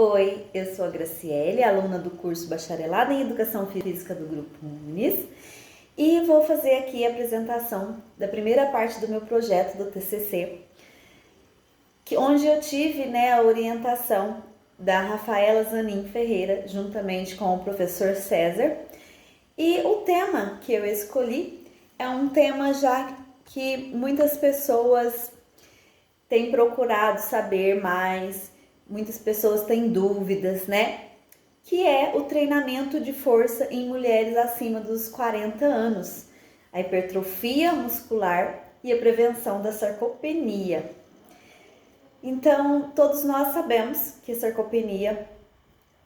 Oi, eu sou a Graciele, aluna do curso Bacharelado em Educação Física do Grupo Unis, e vou fazer aqui a apresentação da primeira parte do meu projeto do TCC, onde eu tive a orientação da Rafaela Zanin Ferreira, juntamente com o professor César, e o tema que eu escolhi é um tema já que muitas pessoas têm procurado saber mais. Muitas pessoas têm dúvidas, Que é o treinamento de força em mulheres acima dos 40 anos, a hipertrofia muscular e a prevenção da sarcopenia. Então, todos nós sabemos que a sarcopenia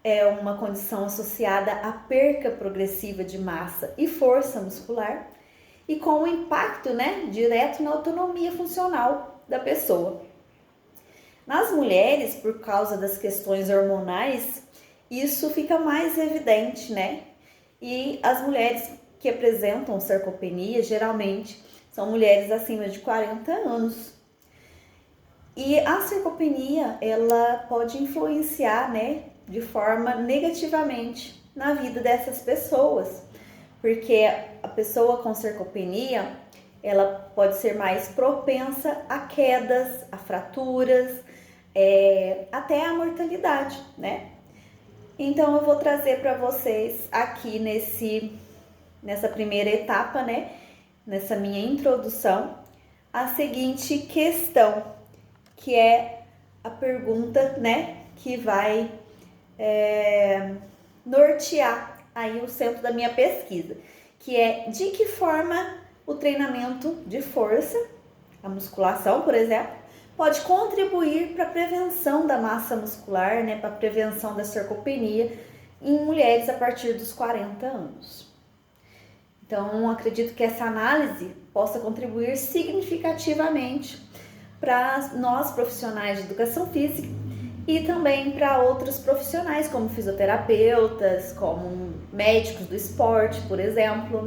é uma condição associada à perca progressiva de massa e força muscular e com um impacto, direto na autonomia funcional da pessoa. Nas mulheres, por causa das questões hormonais, isso fica mais evidente, E as mulheres que apresentam sarcopenia, geralmente, são mulheres acima de 40 anos. E a sarcopenia, ela pode influenciar, de forma negativamente na vida dessas pessoas. Porque a pessoa com sarcopenia, ela pode ser mais propensa a quedas, a fraturas, até a mortalidade, Então eu vou trazer para vocês aqui nessa primeira etapa, nessa minha introdução, a seguinte questão, que é a pergunta, que vai nortear aí o centro da minha pesquisa, que é: de que forma o treinamento de força, a musculação, por exemplo, pode contribuir para a prevenção da massa muscular, para a prevenção da sarcopenia em mulheres a partir dos 40 anos. Então, acredito que essa análise possa contribuir significativamente para nós profissionais de educação física e também para outros profissionais, como fisioterapeutas, como médicos do esporte, por exemplo,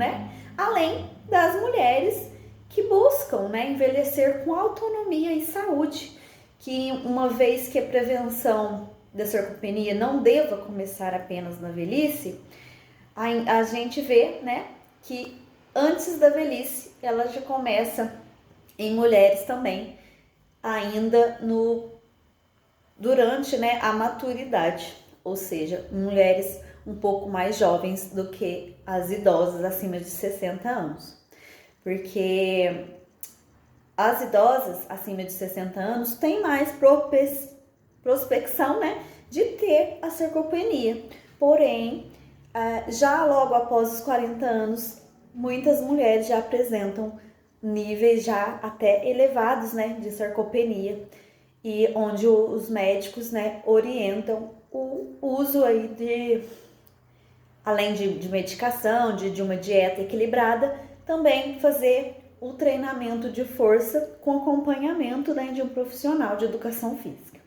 Além das mulheres que buscam, envelhecer com autonomia e saúde, que uma vez que a prevenção da sarcopenia não deva começar apenas na velhice, a gente vê, que antes da velhice ela já começa em mulheres também, ainda durante, a maturidade, ou seja, mulheres um pouco mais jovens do que as idosas acima de 60 anos. Porque as idosas acima de 60 anos têm mais prospecção, de ter a sarcopenia. Porém, já logo após os 40 anos, muitas mulheres já apresentam níveis já até elevados, de sarcopenia, e onde os médicos, orientam o uso aí além de medicação, de uma dieta equilibrada, também fazer o treinamento de força com acompanhamento de um profissional de educação física.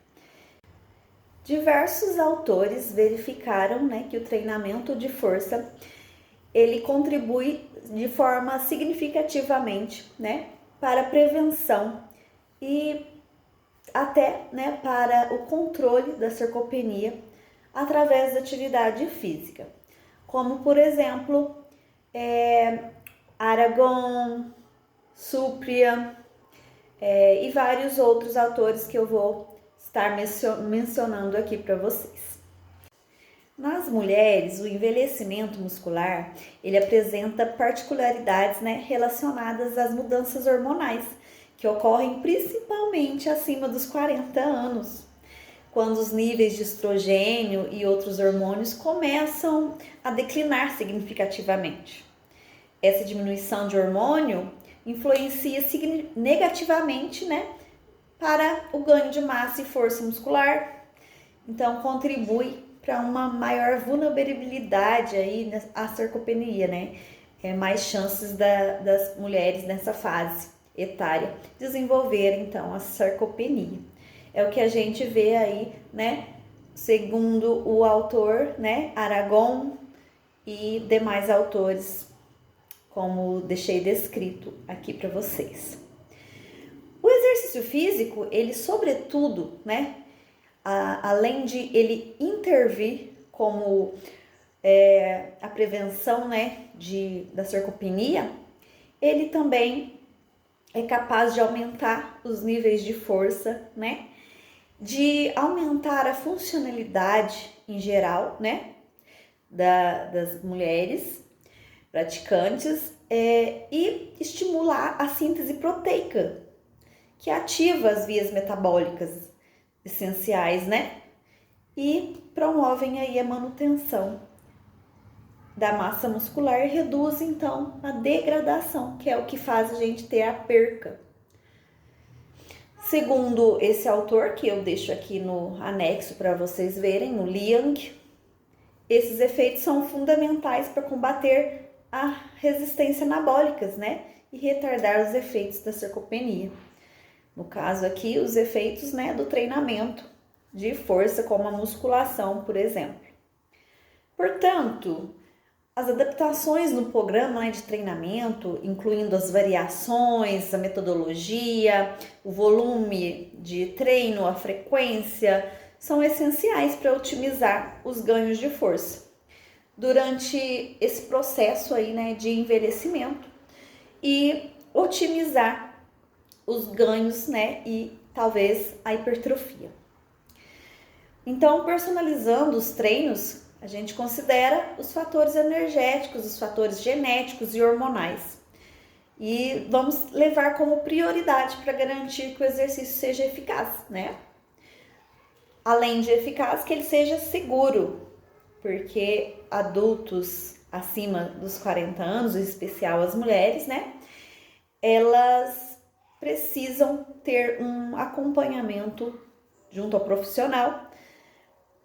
Diversos autores verificaram que o treinamento de força ele contribui de forma significativamente para a prevenção e até para o controle da sarcopenia através da atividade física, como por exemplo Aragon, Supria e vários outros autores que eu vou estar mencionando aqui para vocês. Nas mulheres, o envelhecimento muscular ele apresenta particularidades relacionadas às mudanças hormonais que ocorrem principalmente acima dos 40 anos, quando os níveis de estrogênio e outros hormônios começam a declinar significativamente. Essa diminuição de hormônio influencia negativamente, para o ganho de massa e força muscular. Então, contribui para uma maior vulnerabilidade aí à sarcopenia, mais chances das mulheres nessa fase etária desenvolver então a sarcopenia. É o que a gente vê aí, segundo o autor, Aragon e demais autores, como deixei descrito aqui para vocês. O exercício físico, ele sobretudo, além de ele intervir como a prevenção, né, da sarcopenia, ele também é capaz de aumentar os níveis de força, né, de aumentar a funcionalidade em geral, né, das mulheres praticantes e estimular a síntese proteica, que ativa as vias metabólicas essenciais, né, e promovem aí a manutenção da massa muscular e reduz então a degradação, que é o que faz a gente ter a perca. Segundo esse autor, que eu deixo aqui no anexo para vocês verem, o Liang, esses efeitos são fundamentais para combater a resistência anabólicas, né? E retardar os efeitos da sarcopenia. No caso aqui, os efeitos, né, do treinamento de força, como a musculação, por exemplo. Portanto, as adaptações no programa, né, de treinamento, incluindo as variações, a metodologia, o volume de treino, a frequência, são essenciais para otimizar os ganhos de força durante esse processo aí, né, de envelhecimento e otimizar os ganhos, né, e talvez a hipertrofia. Então, personalizando os treinos, a gente considera os fatores energéticos, os fatores genéticos e hormonais. E vamos levar como prioridade para garantir que o exercício seja eficaz, né? Além de eficaz, que ele seja seguro, porque adultos acima dos 40 anos, em especial as mulheres, né? Elas precisam ter um acompanhamento junto ao profissional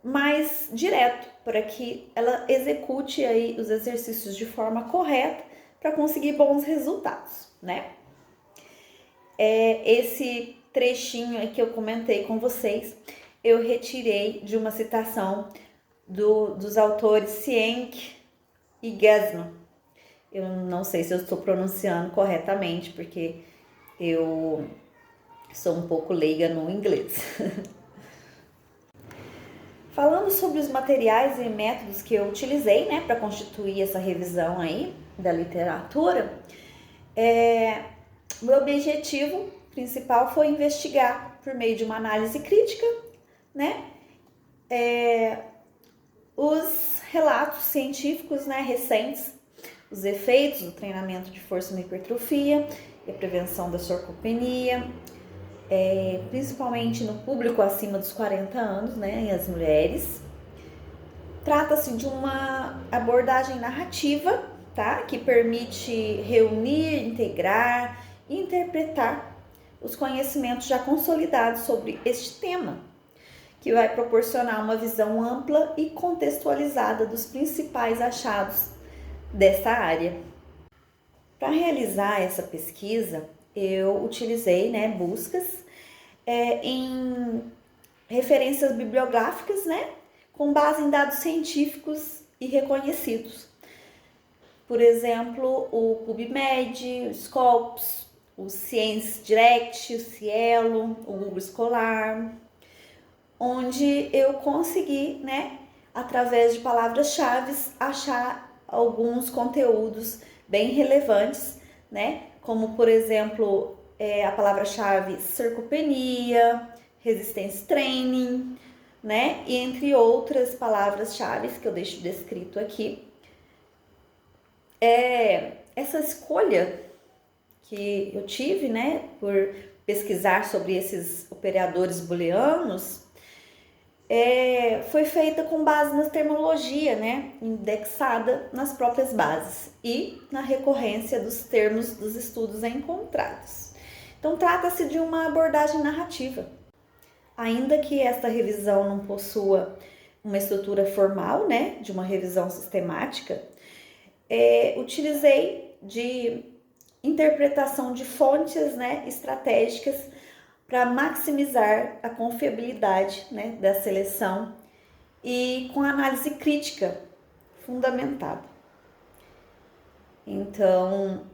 mais direto, para que ela execute aí os exercícios de forma correta para conseguir bons resultados, né? Esse trechinho aí que eu comentei com vocês, eu retirei de uma citação dos autores Sienk e Gesman. Eu não sei se eu estou pronunciando corretamente, porque eu sou um pouco leiga no inglês. Falando sobre os materiais e métodos que eu utilizei, né, para constituir essa revisão aí da literatura, meu objetivo principal foi investigar, por meio de uma análise crítica, né, os relatos científicos, né, recentes, os efeitos do treinamento de força na hipertrofia e a prevenção da sarcopenia, principalmente no público acima dos 40 anos, né, e as mulheres. Trata-se de uma abordagem narrativa, tá, que permite reunir, integrar e interpretar os conhecimentos já consolidados sobre este tema, que vai proporcionar uma visão ampla e contextualizada dos principais achados desta área. Para realizar essa pesquisa, eu utilizei, né, buscas em referências bibliográficas, né, com base em dados científicos e reconhecidos. Por exemplo, o PubMed, o Scopus, o Science Direct, o Cielo, o Google Scholar, onde eu consegui, né, através de palavras-chave, achar alguns conteúdos bem relevantes, né, como por exemplo a palavra-chave sarcopenia, resistance training, né, e entre outras palavras-chave que eu deixo descrito aqui. Essa escolha que eu tive, né, por pesquisar sobre esses operadores booleanos, foi feita com base na terminologia, né, indexada nas próprias bases e na recorrência dos termos dos estudos encontrados. Então, trata-se de uma abordagem narrativa. Ainda que esta revisão não possua uma estrutura formal, né, de uma revisão sistemática, utilizei de interpretação de fontes, né, estratégicas para maximizar a confiabilidade, né, da seleção e com análise crítica fundamentada. Então,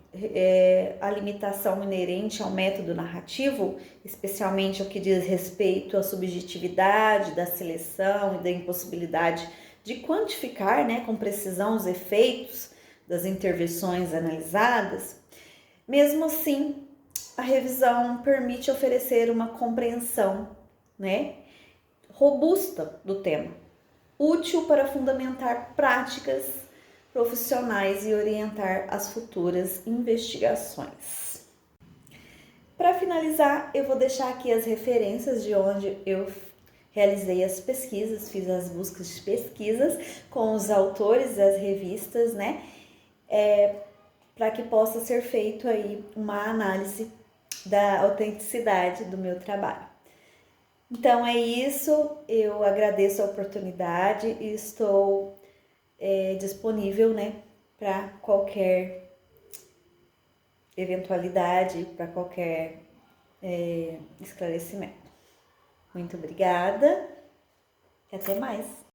a limitação inerente ao método narrativo, especialmente o que diz respeito à subjetividade da seleção e da impossibilidade de quantificar, né, com precisão os efeitos das intervenções analisadas. Mesmo assim, a revisão permite oferecer uma compreensão, né, robusta do tema, útil para fundamentar práticas profissionais e orientar as futuras investigações. Para finalizar, eu vou deixar aqui as referências de onde eu realizei as pesquisas, fiz as buscas de pesquisas com os autores das revistas, né? Para que possa ser feito aí uma análise da autenticidade do meu trabalho. Então é isso, eu agradeço a oportunidade e estou disponível, né, para qualquer eventualidade, para qualquer esclarecimento. Muito obrigada e até mais!